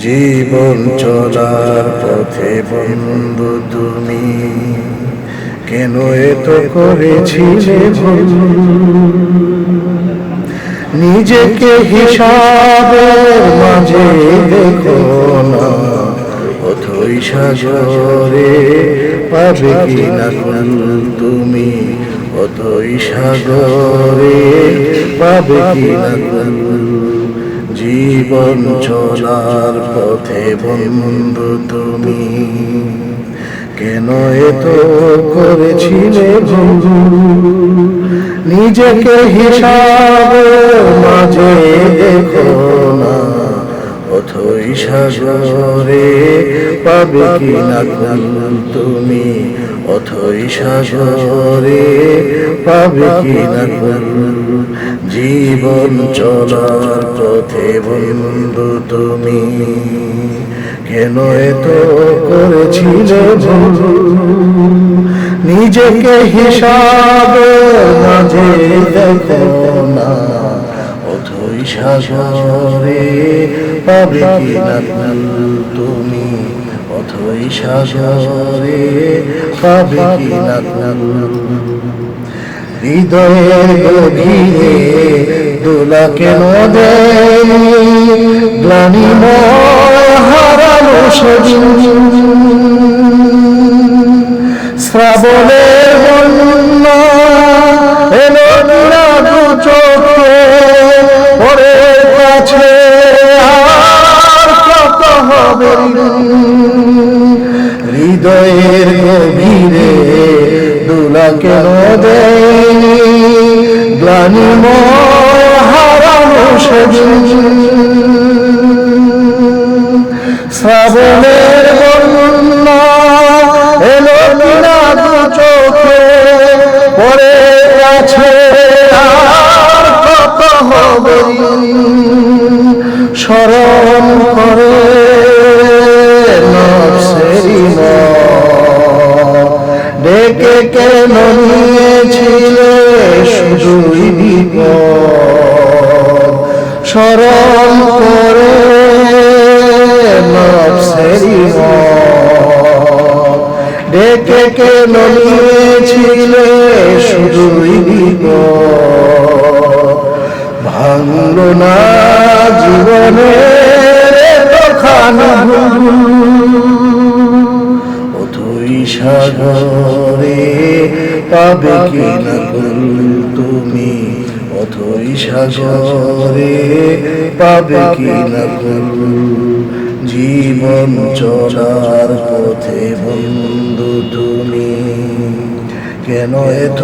জীবন চলার পথে বন্ধু তুমি কেন এত করেছিলে ভুল? নিজেকে হিসাবের মাঝে দেখো না, অথই সাগরে পাবে কি না কুল? তুমি অথই সাগরে পাবে কি না কুল? জীবন চলার পথে বন্ধু তুমি কেন এত করেছিলে ভুল? নিজেকে হিসাবের মাঝে দেখো না, অথই সাগরে পাবে কি না কুল? তুমি অথই সাগরে পাবে কি না কুল? জীবন চলার পথে বন্ধু তুমি কেন এত করেছিলে ভুল? নিজেকে হিসাবের মাঝে দেখো না, অথই সাগরে পাবে কি না কুল? তুমি অথই সাগরে পাবে কি না কুল? হৃদয়ের গভীরে দোলা কেন দেয়নি গ্লানিময় হারানো সেদিন? শ্রাবণের বন্যা এলো না দু চোখে, ওরে কাছে আর কত হবে? হৃদয়ের গভীরে দোলা কেন দেয়নি গ্লানিময় হারানো সেদিন? শ্রাবণের বন্যা এলো না দু চোখে, পরে আছে আর কত হবে? স্মরণ করে নফসেরি ডেকে কেন নিয়েছিলে শুধুই বিপদ? স্মরণ করে নফসেরি ডেকে কেন নিয়েছিলে শুধুই বিপদ? ভাঙলো না জীবনের এতখানি ভুল? অথই সাগরে পাবে কি না কুল? তুমি অথই সাগরে পাবে কি না কুল? জীবন চলার পথে বন্ধু তুমি কেন এত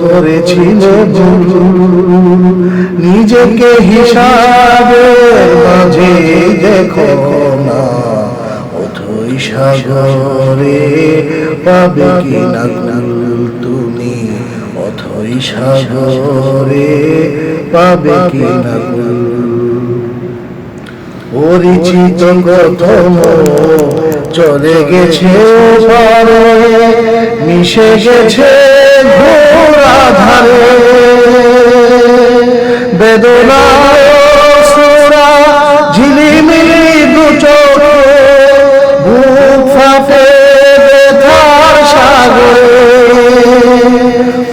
করেছিলে ভুল? নিজেকে হিসাবের মাঝে দেখো না, অথই সাগরে পাবে কি না কুল? তুমি অথই সাগরে পাবে কি না কুল? পরিচিত কথম চলে গেছে পারে, মিশে গেছে ঘোর আধারে। বেদনায় সুরা ঝিলিমিলি দু চোখে, বুক ফাটে ব্যথার সাগরে।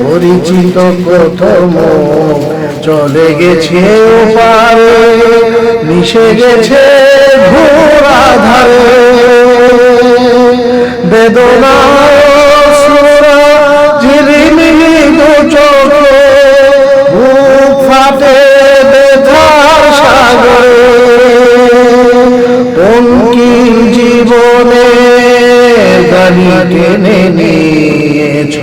পরিচিত কথম চলে গেছে পারে, মিশে গেছে ঘোর আধারে। বেদনায় সুরা ঝিলিমিলি দু চোখে, বুক ফাটে ব্যথার সাগরে। টঙ্কির জীবনে গাড়ি টেনে নিয়েছ,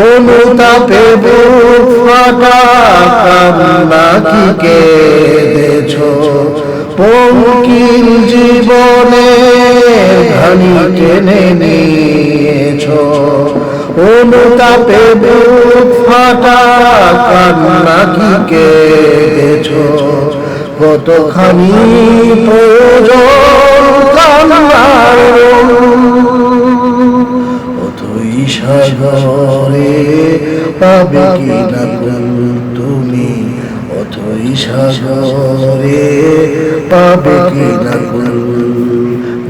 অনুতাপে বুক ফাটা কান্না কি কেঁদেছ? টঙ্কির জীবনে গাড়ি টেনে নিয়েছ, অনুতাপে বুক ফাটা কান্না কি কেঁদেছ? কতখানি প্রয়োজন কান্নার, অথই সাগরে পাবে কি না কুল? তুমি অথই সাগরে পাবে কিনা কুল,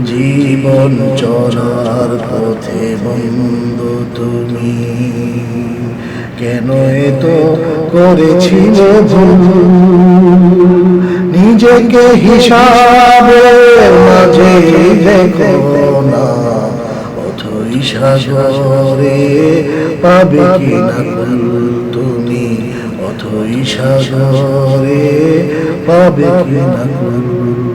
জীবন চলার পথে বন্ধু তুমি কেন এত করেছিল ভুল, নিজেকে হিসাবের মাঝে দেখো না, অথই সাগরে পাবে কিনা কুল তুমি, অথই সাগরে পাবে কিনা কুল।